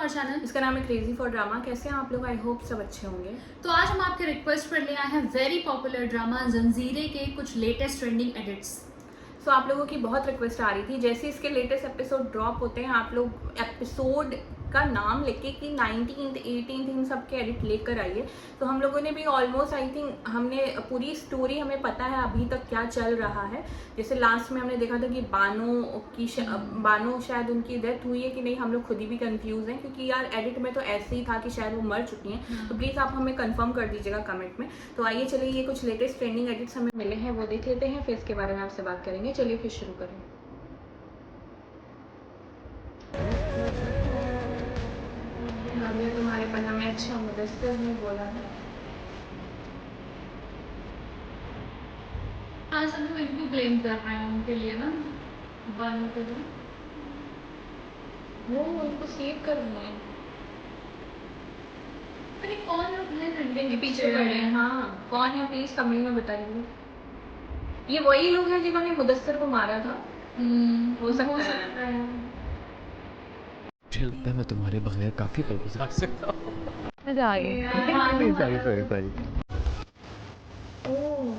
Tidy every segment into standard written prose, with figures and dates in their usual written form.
हमारे चैनल। इसका नाम है क्रेजी फॉर ड्रामा। कैसे हैं आप लोग? आई होप सब अच्छे होंगे। तो आज हम आपके रिक्वेस्ट पर ले आए हैं वेरी पॉपुलर ड्रामा जंजीरे के कुछ लेटेस्ट ट्रेंडिंग एडिट्स। सो आप लोगों की बहुत रिक्वेस्ट आ रही थी, जैसे इसके लेटेस्ट एपिसोड ड्रॉप होते हैं आप लोग एपिसोड का नाम लेके कि 19th 18th इन सब के एडिट लेकर आइए। तो हम लोगों ने भी ऑलमोस्ट आई थिंक हमने पूरी स्टोरी हमें पता है अभी तक क्या चल रहा है। जैसे लास्ट में हमने देखा था कि बानो शायद उनकी डेथ हुई है कि नहीं, हम लोग खुद ही भी कंफ्यूज हैं क्योंकि यार एडिट में तो ऐसे ही था कि शायद वो मर चुकी हैं। तो प्लीज़ आप हमें कंफर्म कर दीजिएगा कमेंट में। तो आइए चलिए, ये कुछ लेटेस्ट ट्रेंडिंग एडिट्स हमें मिले हैं वो देख लेते हैं, फिर इसके बारे में आपसे बात करेंगे। चलिए फिर शुरू करें। अभी तुम्हारे पन्ना में अच्छा मुदस्सिर ने बोला है। आज हम लोग इनको ब्लेम कर रहे हैं उनके लिए ना, बानों के लिए। वो उनको सेव करना है। अरे कौन लोग हैं डंडे के पीछे पड़े हैं। हाँ, कौन है प्लीज कमेंट में बताइए। ये वही लोग हैं जिन्होंने मुदस्सिर को मारा था। हो सकता है। मुझे लगता है मैं तुम्हारे बगैर काफी पल गुजार सकता हूँ। मजा आ गया। सॉरी। ओह,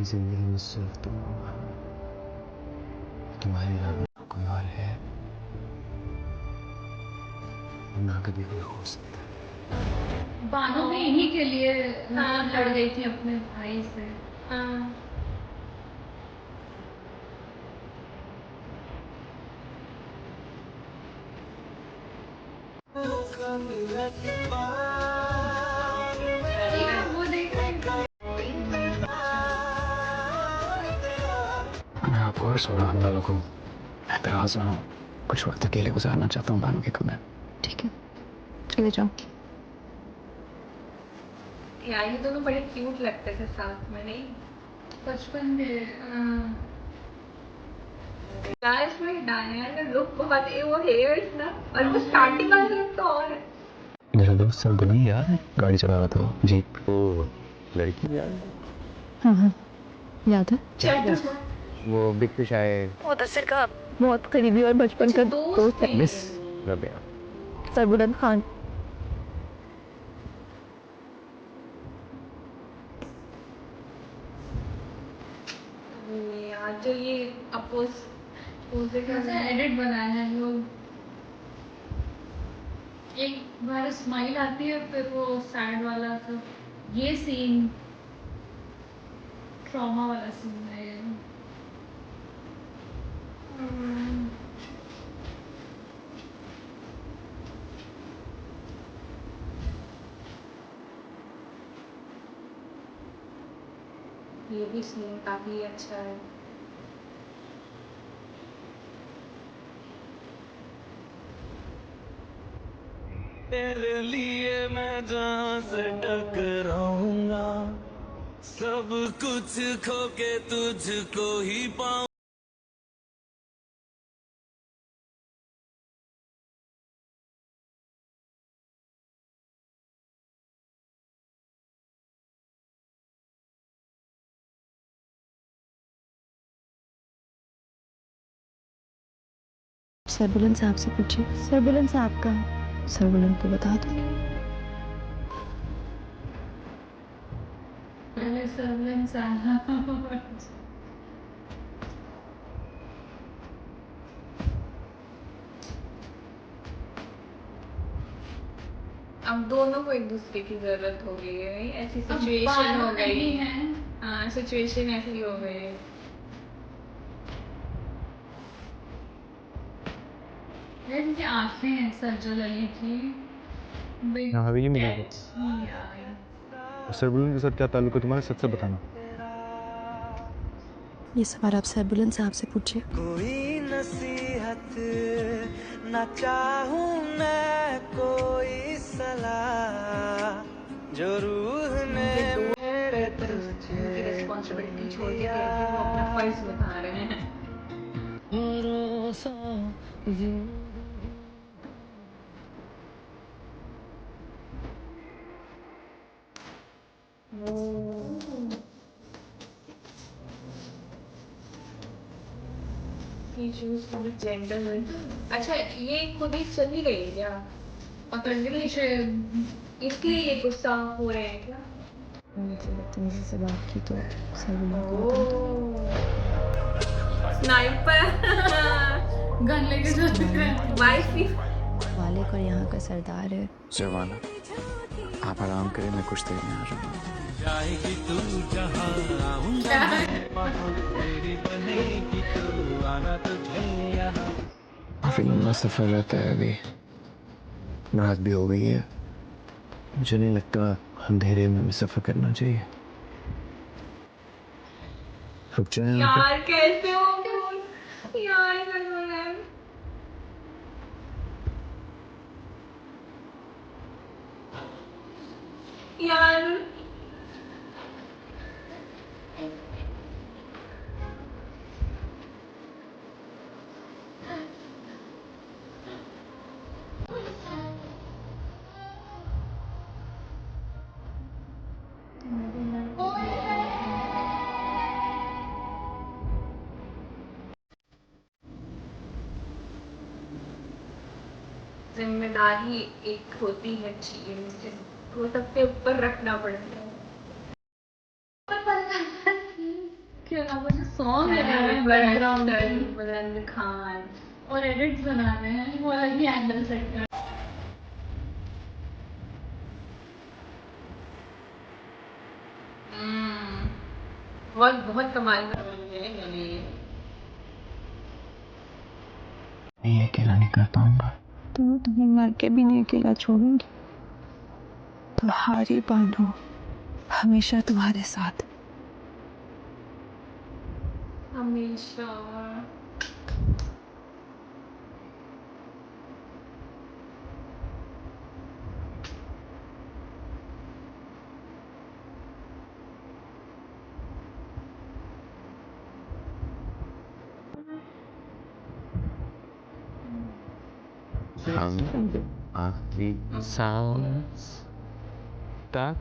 जिंदगी में सिर्फ तुम हो, तुम्हारे अलावा कोई और है ना, कभी भी हो सकता। बानों भी इन्हीं के लिए लड़ गई थी अपने भाई से। हाँ। वो देख मैं आपको और सोना हम लोगों को एतराज ना हो, कुछ वक्त अकेले गुजारना चाहता हूँ बानों के कमरे। ठीक है, चले जाओ। यार ये दोनों बड़े क्यूट लगते थे साथ में, नहीं? बचपन में यार इसमें डायना का लुक बहुत है, वो हेयर्स ना, और वो स्टार्टिंग वाला लुक तो और है। मेरा दोस्त सब नहीं याद है, गाड़ी चला रहा था जीप। वो लड़की याद है? हाँ, याद है। चैट वो बिग फिश आए। मुदस्सिर का बहुत करीबी और बचपन का दोस्त है, मिस रबिया। सरबुलंद खान। यार जो ये अपोज एडिट बनाए हैं लोग। एक बार स्माइल आती है फिर वो सैड वाला सब, ये सीन ट्रॉमा वाला सीन है ये। ये भी सीन काफी अच्छा है। तेरे लिए मैं जहाँ से टकराऊंगा, सब कुछ खो के तुझको ही पाऊं। सरबुलंद साहब से पूछिए। सरबुलंद साहब का सरबुलंद को बता दो। पहले सर्वेंट्स आना। अब दोनों को एक दूसरे की जरूरत हो गई है, नहीं? ऐसी अब सिचुएशन हो बानों गई नहीं है। है। हाँ, सिचुएशन ऐसी हो गई है। इनकी आंखें सजल लगी थी। बिग हाँ, ये मिला। कैट यार। सरबुलन के साथ क्या ताल्लुक है तुम्हारा, सच से बताना। ये सवाल आप सरबुलंद साहब से पूछिए। कोई नसीहत न चाहूं मैं, कोई सलाह जो रूह ने ये दो मेरे इनकी तुझे रिस्पॉन्सिबिलिटी छोड़ के कहते वो अपना फर्ज निभा रहे हैं। अच्छा ये खुद ही चली गई है क्या? पतंजलि से इसलिए ये गुस्सा हो रहे हैं क्या? बदतमीजी से बात की तो सर्विलेंस को बता दो। स्नाइपर गन लेके जो दिख रहा है। वाइफ मालिक और यहाँ का सरदार है। जवाना, आप आराम करें, मैं कुछ देर में आ जाऊंगा। जाएगी तू जहाँ आऊंगा तेरी बनेगी तू आना तुझे यहाँ। काफी लंबा सफर रहता है, अभी रात भी हो गई है। मुझे नहीं लगता अंधेरे में भी सफर करना चाहिए। रुक जाए यहाँ पे। यार कैसे हो यार सर्वलेंस। यार जिम्मेदारी एक होती है चाहिए मुझे, वो सबके ऊपर रखना पड़ता है। क्या नाम है? सॉन्ग लगा रहे हैं बैकग्राउंड बुलंद खान और एडिट्स बना रहे हैं, वो अलग ही एंगल सेट कर। बहुत कमाल का रोल है ये। मैं ये अकेला नहीं कर पाऊंगा। तो तुम्हें मर के भी नहीं अकेला छोड़ूंगी। तुम्हारी बानो हमेशा तुम्हारे साथ। हमेशा हम आखिरी सांस तक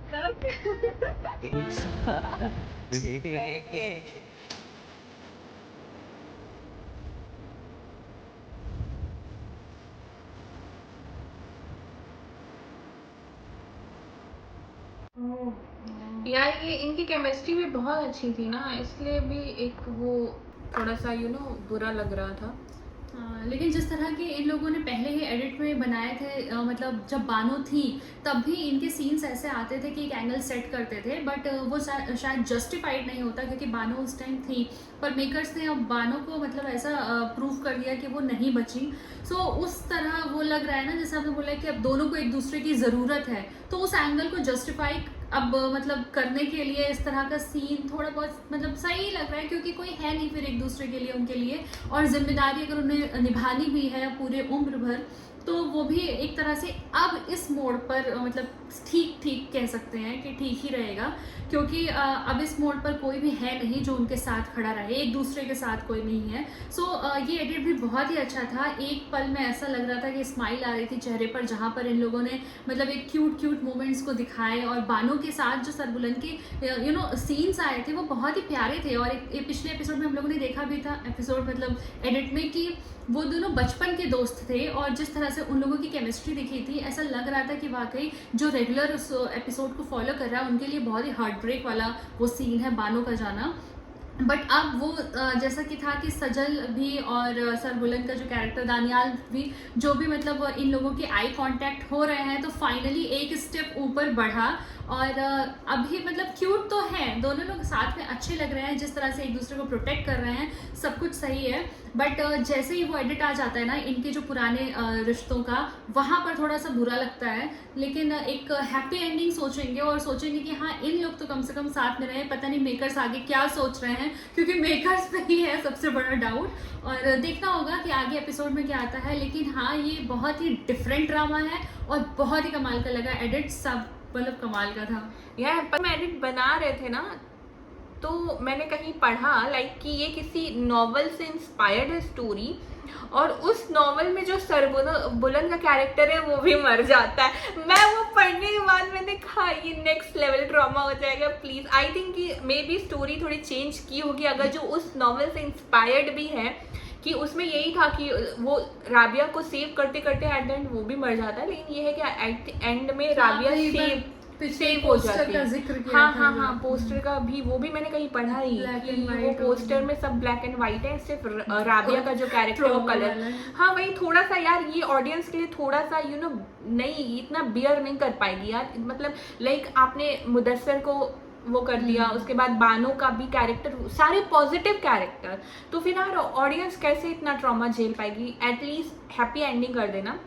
यार ये इनकी केमिस्ट्री भी बहुत अच्छी थी ना, इसलिए भी एक वो थोड़ा सा बुरा लग रहा था। हाँ, लेकिन जिस तरह के इन लोगों ने पहले ही एडिट में बनाए थे, मतलब जब बानो थी तब भी इनके सीन्स ऐसे आते थे कि एक एंगल सेट करते थे, बट वो शायद जस्टिफाइड नहीं होता क्योंकि बानो उस टाइम थी, पर मेकर्स ने अब बानो को मतलब ऐसा प्रूव कर दिया कि वो नहीं बची। सो उस तरह वो लग रहा है ना, जैसे आपने बोला कि अब दोनों को एक दूसरे की ज़रूरत है, तो उस एंगल को जस्टिफाई अब मतलब करने के लिए इस तरह का सीन थोड़ा बहुत मतलब सही लग रहा है, क्योंकि कोई है नहीं फिर एक दूसरे के लिए उनके लिए, और जिम्मेदारी अगर उन्हें निभानी भी है पूरे उम्र भर, तो वो भी एक तरह से अब इस मोड़ पर मतलब ठीक कह सकते हैं कि ठीक ही रहेगा, क्योंकि अब इस मोड़ पर कोई भी है नहीं जो उनके साथ खड़ा रहे, एक दूसरे के साथ कोई नहीं है। सो ये एडिट भी बहुत ही अच्छा था। एक पल में ऐसा लग रहा था कि स्माइल आ रही थी चेहरे पर, जहाँ पर इन लोगों ने मतलब एक क्यूट मोमेंट्स को दिखाए, और बानो के साथ जो सरबुलंद के सीन्स आए थे वो बहुत ही प्यारे थे। और एक पिछले एपिसोड में हम लोगों ने देखा भी था, एपिसोड मतलब एडिट में, कि वो दोनों बचपन के दोस्त थे, और जिस तरह से उन लोगों की केमिस्ट्री दिखी थी, ऐसा लग रहा था कि वाकई जो रेगुलर उस एपिसोड को फॉलो कर रहा है उनके लिए बहुत ही हार्ट ब्रेक वाला वो सीन है बानो का जाना। बट अब वो जैसा कि था कि सजल भी और सरबुलंद का जो कैरेक्टर दानियाल भी, जो भी मतलब इन लोगों के आई कांटेक्ट हो रहे हैं, तो फाइनली एक स्टेप ऊपर बढ़ा। और अभी मतलब क्यूट तो है, दोनों लोग साथ में अच्छे लग रहे हैं, जिस तरह से एक दूसरे को प्रोटेक्ट कर रहे हैं, सब कुछ सही है। बट जैसे ही वो एडिट आ जाता है ना इनके जो पुराने रिश्तों का, वहाँ पर थोड़ा सा बुरा लगता है। लेकिन एक हैप्पी एंडिंग सोचेंगे और सोचेंगे कि हाँ इन लोग तो कम से कम साथ में रहे, पता नहीं मेकर्स आगे क्या सोच रहे हैं, क्योंकि मेकर्स पे ही है सबसे बड़ा डाउट। और देखना होगा कि आगे एपिसोड में क्या आता है। लेकिन हाँ ये बहुत ही डिफरेंट ड्रामा है और बहुत ही कमाल का लगा, एडिट सब मतलब कमाल का था। यार पर एडिट बना रहे थे ना, तो मैंने कहीं पढ़ा लाइक कि ये किसी नॉवल से इंस्पायर्ड है स्टोरी, और उस नॉवल में जो सरबुलन का कैरेक्टर है वो भी मर जाता है। मैं वो पढ़ने के बाद मैंने कहा ये नेक्स्ट लेवल ड्रामा हो जाएगा प्लीज। आई थिंक कि मे बी स्टोरी थोड़ी चेंज की होगी, अगर जो उस नॉवल से इंस्पायर्ड भी है कि उसमें यही था कि वो राबिया को सेव करते करते एट द एंड वो भी मर जाता है, लेकिन ये है कि एट एंड में राबिया सेव हो जाती है। जिक्र किया हाँ था हाँ ये। हाँ, पोस्टर का भी वो भी मैंने कहीं पढ़ा ही Black कि and वो white पोस्टर और- में सब ब्लैक एंड व्हाइट है, सिर्फ राबिया का जो कैरेक्टर वो Trauma कलर। वाला है। हाँ वही थोड़ा सा यार, ये ऑडियंस के लिए थोड़ा सा नहीं इतना बियर नहीं कर पाएगी यार, मतलब लाइक आपने मुदस्सर को वो कर दिया, उसके बाद बानो का भी कैरेक्टर, सारे पॉजिटिव कैरेक्टर, तो फिर यार ऑडियंस कैसे इतना ट्रॉमा झेल पाएगी। एटलीस्ट हैप्पी एंडिंग कर देना।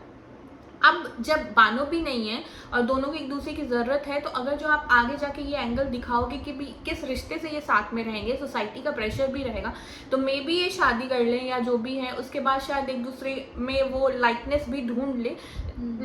अब जब बानो भी नहीं है और दोनों को एक दूसरे की ज़रूरत है, तो अगर जो आप आगे जाके ये एंगल दिखाओगे कि भी किस रिश्ते से ये साथ में रहेंगे, सोसाइटी का प्रेशर भी रहेगा, तो मे बी ये शादी कर लें या जो भी है, उसके बाद शायद एक दूसरे में वो लाइकनेस भी ढूंढ ले,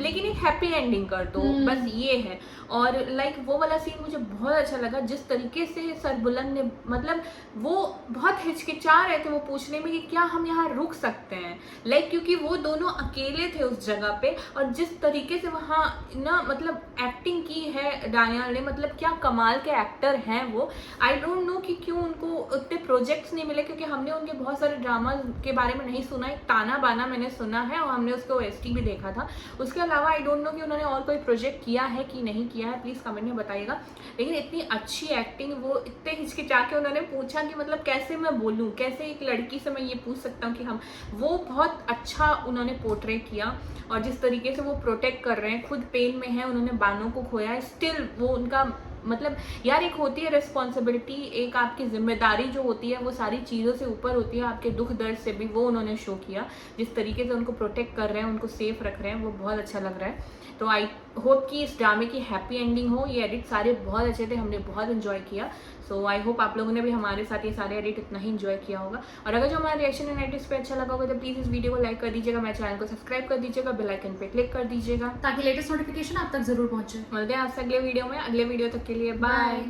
लेकिन एक हैप्पी एंडिंग कर दो, बस ये है। और लाइक वो वाला सीन मुझे बहुत अच्छा लगा, जिस तरीके से सरबुलन ने, मतलब वो बहुत हिचकिचा रहे थे वो पूछने में कि क्या हम यहाँ रुक सकते हैं, लाइक क्योंकि वो दोनों अकेले थे उस जगह पे, और जिस तरीके से वहाँ ना मतलब एक्टिंग की है डानियल ने, मतलब क्या कमाल के एक्टर हैं वो। आई डोंट नो कि क्यों उनको उतने प्रोजेक्ट्स नहीं मिले, क्योंकि हमने उनके बहुत सारे ड्रामा के बारे में नहीं सुना। एक ताना बाना मैंने सुना है और हमने उसको OST भी देखा था, उसके अलावा आई डोंट नो कि उन्होंने और कोई प्रोजेक्ट किया है कि नहीं किया है, प्लीज़ कमेंट में बताइएगा। लेकिन इतनी अच्छी एक्टिंग, वो इतने हिचकिचा के उन्होंने पूछा कि मतलब कैसे मैं बोलूँ, कैसे एक लड़की से मैं ये पूछ सकता हूँ कि हम, वो बहुत अच्छा उन्होंने पोर्ट्रे किया। और जिस तरीके से वो प्रोटेक्ट कर रहे हैं, खुद पेन में है, उन्होंने बानों को खोया है, स्टिल वो उनका मतलब यार एक होती है रिस्पॉन्सिबिलिटी, एक आपकी जिम्मेदारी जो होती है वो सारी चीज़ों से ऊपर होती है, आपके दुख दर्द से भी, वो उन्होंने शो किया। जिस तरीके से उनको प्रोटेक्ट कर रहे हैं, उनको सेफ रख रहे हैं, वो बहुत अच्छा लग रहा है। तो आई होप कि इस ड्रामे की हैप्पी एंडिंग हो। ये एडिट सारे बहुत अच्छे थे, हमने बहुत इन्जॉय किया। सो आई होप आप लोगों ने भी हमारे साथ ये सारे एडिट इतना ही इन्जॉय किया होगा। और अगर जो हमारा रिएक्शन एंड एडिट्स पे अच्छा लगा होगा तो प्लीज़ इस वीडियो को लाइक कर दीजिएगा, मेरे चैनल को सब्सक्राइब कर दीजिएगा, बेल आइकन पे क्लिक कर दीजिएगा, ताकि लेटेस्ट नोटिफिकेशन आप तक जरूर पहुंचे। मिलते हैं आपसे अगले वीडियो में। अगले वीडियो तक के लिए बाय।